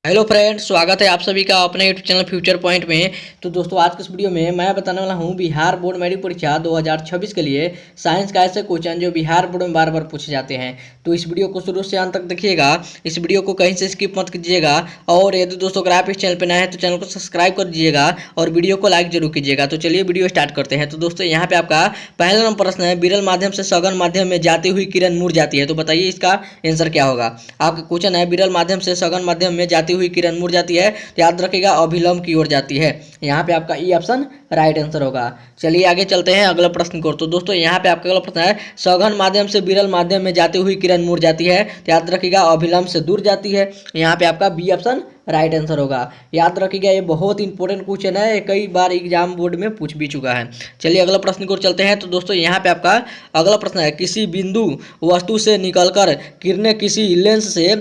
Hello friends, स्वागत है आप सभी का अपने यूट्यूब चैनल फ्यूचर पॉइंट में। तो दोस्तों, आज के इस वीडियो में मैं बताने वाला हूं बिहार बोर्ड मैट्रिक परीक्षा 2026 के लिए साइंस का ऐसे क्वेश्चन जो बिहार बोर्ड में बार बार पूछे जाते हैं। तो इस वीडियो को शुरू से अंत तक देखिएगा, इस वीडियो को कहीं से स्किप मत कीजिएगा। और यदि दोस्तों अगर आप इस चैनल पर नए हैं तो चैनल को सब्सक्राइब कर दीजिएगा और वीडियो को लाइक जरूर कीजिएगा। तो चलिए वीडियो स्टार्ट करते हैं। तो दोस्तों, यहाँ पे आपका पहला नंबर प्रश्न है, विरल माध्यम से सघन माध्यम में जाती हुई किरण मुड़ जाती है। तो बताइए इसका आंसर क्या होगा। आपका क्वेश्चन है, विरल माध्यम से सघन माध्यम में जाती हुई किरण मुड़ जाती है, तो याद रखिएगा अभिलंब की ओर जाती है। यहाँ पे आपका ई ऑप्शन राइट आंसर होगा। चलिए आगे चलते हैं अगला प्रश्न को। तो दोस्तों, यहाँ पे आपका अगला प्रश्न है, सघन माध्यम से विरल माध्यम में जाती हुई किरण मुड़ जाती है, तो याद रखिएगा अभिलंब से दूर जाती है। यहाँ पे आपका बी ऑप्शन राइट आंसर होगा। याद रखिएगा, ये बहुत इंपॉर्टेंट क्वेश्चन है, कई बार एग्जाम बोर्ड में पूछ भी चुका है। चलिए अगला प्रश्न को चलते हैं। तो दोस्तों, यहाँ पे आपका अगला प्रश्न है, किसी बिंदु वस्तु से निकलकर किरणें किसी लेंस से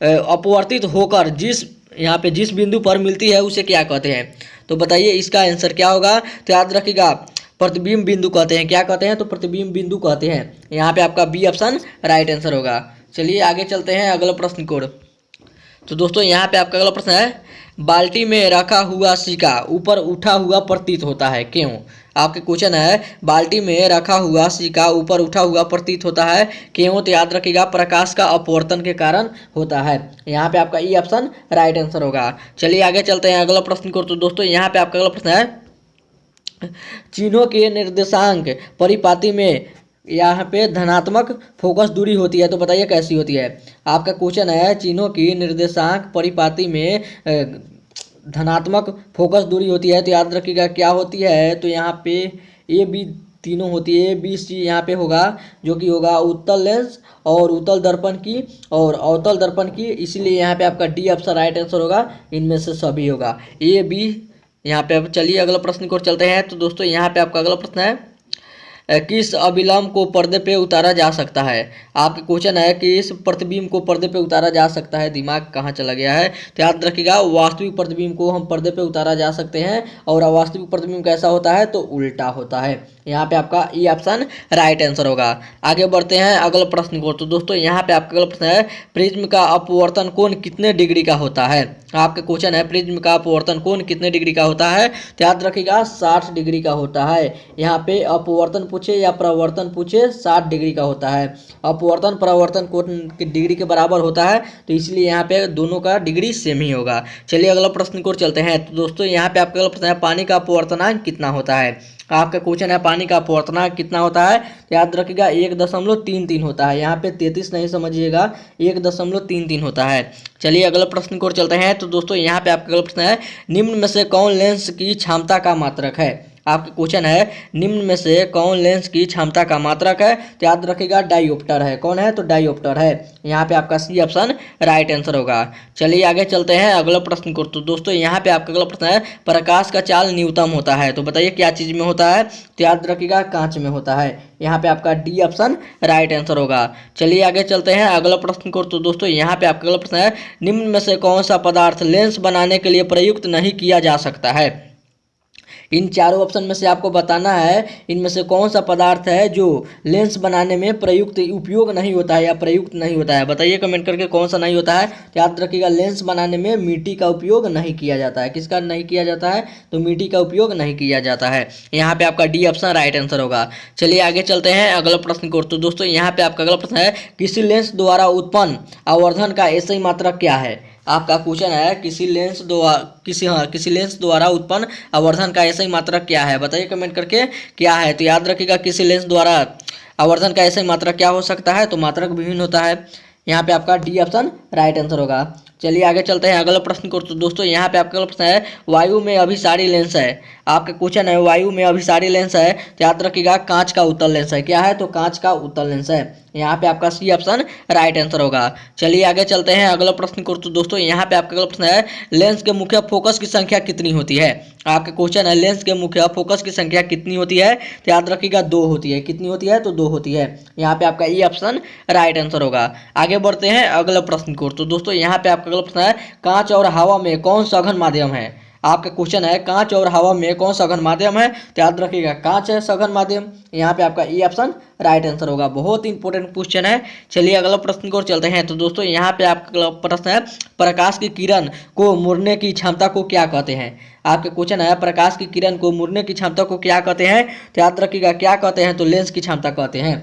अपवर्तित होकर जिस बिंदु पर मिलती है उसे क्या कहते हैं। तो बताइए इसका आंसर क्या होगा। तो याद रखिएगा प्रतिबिंब बिंदु कहते हैं। क्या कहते हैं? तो प्रतिबिंब बिंदु कहते हैं। यहाँ पे आपका बी ऑप्शन राइट आंसर होगा। चलिए आगे चलते हैं अगला प्रश्न को। तो दोस्तों, यहाँ पे आपका अगला प्रश्न है, बाल्टी में रखा हुआ सिक्का ऊपर उठा हुआ प्रतीत होता है, क्यों। आपके क्वेश्चन है, बाल्टी में रखा हुआ सिक्का ऊपर उठा हुआ प्रतीत होता है, क्यों। तो याद रखिएगा प्रकाश का अपवर्तन के कारण होता है। यहाँ पे आपका ई ऑप्शन राइट आंसर होगा। चलिए आगे चलते हैं अगला प्रश्न को। तो दोस्तों, यहाँ पे आपका अगला प्रश्न है, चिन्हों के निर्देशांक परिपाटी में यहाँ पे धनात्मक फोकस दूरी होती है। तो बताइए कैसी होती है। आपका क्वेश्चन है, चिन्हों की निर्देशांक परिपाटी में धनात्मक फोकस दूरी होती है, तो याद रखिएगा क्या होती है। तो यहाँ पे ए बी तीनों होती है, बी सी यहाँ पे होगा, जो कि होगा उत्तल लेंस और उत्तल दर्पण की और अवतल दर्पण की, इसलिए यहाँ पे आपका डी ऑप्शन राइट आंसर होगा। इनमें से सभी होगा ए बी यहाँ पे। अब चलिए अगला प्रश्न को चलते हैं। तो दोस्तों, यहाँ पे आपका अगला प्रश्न है, किस अभिलंब को पर्दे पे उतारा जा सकता है। आपका क्वेश्चन है कि इस प्रतिबिंब को पर्दे पे उतारा जा सकता है। दिमाग कहाँ चला गया है। तो याद रखिएगा वास्तविक प्रतिबिंब को हम पर्दे पे उतारा जा सकते हैं, और अवास्तविक प्रतिबिंब कैसा होता है, तो उल्टा होता है। यहाँ पे आपका ई ऑप्शन राइट आंसर होगा। आगे बढ़ते हैं अगला प्रश्न को। तो दोस्तों, यहाँ पे आपका अगला प्रश्न है, प्रिज्म का अपवर्तन कोण कितने डिग्री का होता है। आपका क्वेश्चन है, प्रिज्म का अपवर्तन कोण कितने डिग्री का होता है। तो याद रखिएगा 60 डिग्री का होता है। यहाँ पे अपवर्तन पूछे या प्रवर्तन पूछे, 60 डिग्री का होता है। अपवर्तन प्रवर्तन कोण की डिग्री के बराबर होता है, तो इसलिए यहाँ पे दोनों का डिग्री सेम ही होगा। चलिए अगला प्रश्न को चलते हैं। तो दोस्तों, यहाँ पे आपका अगला प्रश्न है, पानी का अपवर्तनांक कितना होता है। आपका क्वेश्चन है, पानी का अपवर्तनांक कितना होता है। तो याद रखिएगा 1.33 होता है। यहाँ पे 33 नहीं समझिएगा, 1.33 होता है। चलिए अगला प्रश्न को चलते हैं। तो दोस्तों, यहाँ पे आपका अगला प्रश्न है, निम्न में से कौन लेंस की क्षमता का मात्रक है। आपका क्वेश्चन है, निम्न में से कौन लेंस की क्षमता का मात्रक है। तो याद रखिएगा डायोप्टर है। कौन है? तो डायोप्टर है। यहाँ पे आपका सी ऑप्शन राइट आंसर होगा। चलिए आगे चलते हैं अगला प्रश्न को। तो दोस्तों, यहाँ पे आपका अगला प्रश्न है, प्रकाश का चाल न्यूनतम होता है। तो बताइए क्या चीज में होता है। तो याद रखिएगा कांच में होता है। यहाँ पे आपका डी ऑप्शन राइट आंसर होगा। चलिए आगे चलते हैं अगला प्रश्न को। तो दोस्तों, यहाँ पे आपका अगला प्रश्न है, निम्न में से कौन सा पदार्थ लेंस बनाने के लिए प्रयुक्त नहीं किया जा सकता है। इन चारों ऑप्शन में से आपको बताना है, इनमें से कौन सा पदार्थ है जो लेंस बनाने में प्रयुक्त उपयोग नहीं होता है या प्रयुक्त नहीं होता है। बताइए कमेंट करके कौन सा नहीं होता है। तो याद रखिएगा लेंस बनाने में मिट्टी का उपयोग नहीं किया जाता है। किसका नहीं किया जाता है? तो मिट्टी का उपयोग नहीं किया जाता है। यहाँ पे आपका डी ऑप्शन राइट आंसर होगा। चलिए आगे चलते हैं अगला प्रश्न को। तो दोस्तों, यहाँ पे आपका अगला प्रश्न है, किसी लेंस द्वारा उत्पन्न आवर्धन का एसआई मात्रक क्या है। आपका क्वेश्चन है, किसी लेंस द्वारा उत्पन्न आवर्धन का एसआई मात्रक क्या है। बताइए कमेंट करके क्या है। तो याद रखिएगा किसी लेंस द्वारा आवर्धन का एसआई मात्रक क्या हो सकता है। तो मात्रक विभिन्न होता है। यहाँ पे आपका डी ऑप्शन राइट आंसर होगा। चलिए आगे चलते हैं अगला प्रश्न को। तो दोस्तों, यहाँ पे आपका अगला प्रश्न है, वायु में अभिसारी लेंस है। आपका क्वेश्चन है, वायु में अभिसारी लेंस है। तो याद रखिएगा कांच का उत्तल लेंस है। क्या है? तो कांच का उत्तल लेंस है। यहाँ पे आपका सी ऑप्शन राइट आंसर होगा। चलिए आगे चलते हैं अगला प्रश्न को। तो दोस्तों, यहाँ पे आपका अगला प्रश्न है, लेंस के मुख्य फोकस की संख्या कितनी होती है। आपका क्वेश्चन है, लेंस के मुख्य फोकस की संख्या कितनी होती है। तो याद रखिएगा 2 होती है। कितनी होती है? तो 2 होती है। यहाँ पे आपका ई ऑप्शन राइट आंसर होगा। आगे बढ़ते हैं अगला प्रश्न को। तो दोस्तों, यहाँ पे आपका अगला प्रश्न है, कांच और हवा में कौन सघन माध्यम है। आपका क्वेश्चन है कांच और हवा में कौन सा सघन माध्यम है, तो याद रखिएगा कांच है सघन माध्यम। यहाँ पे आपका ई ऑप्शन राइट आंसर होगा। बहुत ही इंपॉर्टेंट क्वेश्चन है। चलिए अगला प्रश्न की ओर चलते हैं। तो दोस्तों यहाँ पे आपका अगला प्रश्न है प्रकाश की किरण को मुड़ने की क्षमता को क्या कहते हैं। आपके क्वेश्चन है प्रकाश की किरण को मुड़ने की क्षमता को क्या कहते हैं, तो याद रखिएगा क्या कहते हैं, तो लेंस की क्षमता कहते हैं।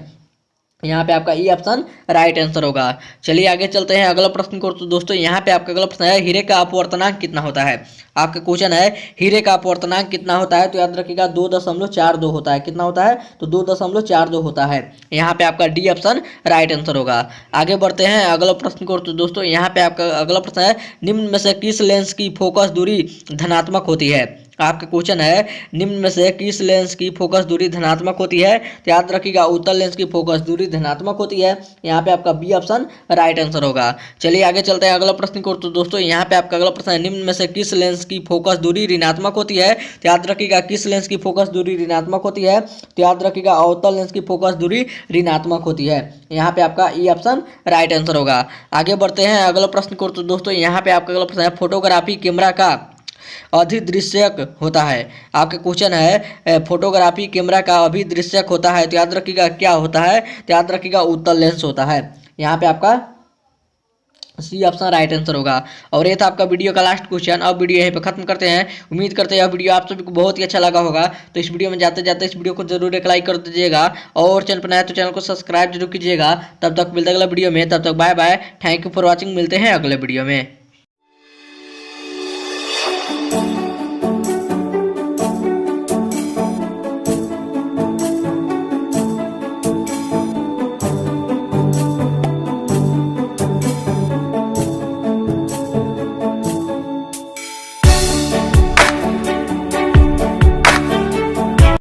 यहाँ पे आपका ई ऑप्शन राइट आंसर होगा। चलिए आगे चलते हैं अगला प्रश्न को। तो दोस्तों यहाँ पे आपका अगला प्रश्न है हीरे का अपवर्तनांक कितना होता है। आपका क्वेश्चन है हीरे का अपवर्तनांक कितना होता है, तो याद रखिएगा 2.42 होता है। कितना होता है, तो 2.42 होता है। यहाँ पे आपका डी ऑप्शन राइट आंसर होगा। आगे बढ़ते हैं अगला प्रश्न को। तो दोस्तों यहाँ पे आपका अगला प्रश्न है निम्न में से किस लेंस की फोकस दूरी धनात्मक होती है। आपका क्वेश्चन है निम्न में से किस लेंस की फोकस दूरी धनात्मक होती है, तो याद रखिएगा उत्तल लेंस की फोकस दूरी धनात्मक होती है। यहाँ पे आपका बी ऑप्शन राइट आंसर होगा। चलिए आगे चलते हैं अगला प्रश्न को। तो दोस्तों यहाँ पे आपका अगला प्रश्न है निम्न में से किस लेंस की फोकस दूरी ऋणात्मक होती है, तो याद रखिएगा किस लेंस की फोकस दूरी ऋणात्मक होती है, तो याद रखिएगा अवतल लेंस की फोकस दूरी ऋणात्मक होती है। यहाँ पे आपका ई ऑप्शन राइट आंसर होगा। आगे बढ़ते हैं अगला प्रश्न को। तो दोस्तों यहाँ पे आपका अगला प्रश्न है फोटोग्राफी कैमरा का अधिदृश्यक होता है। आपका क्वेश्चन है फोटोग्राफी कैमरा का अभिदृश्यक होता है, तो याद रखिएगा क्या होता है, तो याद रखिएगा उत्तल लेंस होता है। यहाँ पे आपका सी ऑप्शन राइट आंसर होगा। और ये था आपका वीडियो का लास्ट क्वेश्चन। अब वीडियो यहीं पे खत्म करते हैं। उम्मीद करते हैं यह वीडियो आप सभी को बहुत ही अच्छा लगा होगा। तो इस वीडियो में जाते जाते इस वीडियो को जरूर एक लाइक कर दीजिएगा और चैनल पर नया तो चैनल को सब्सक्राइब जरूर कीजिएगा। तब तक मिलते हैं अगला वीडियो में, तब तक bye bye, thank you for watching. मिलते हैं अगले वीडियो में।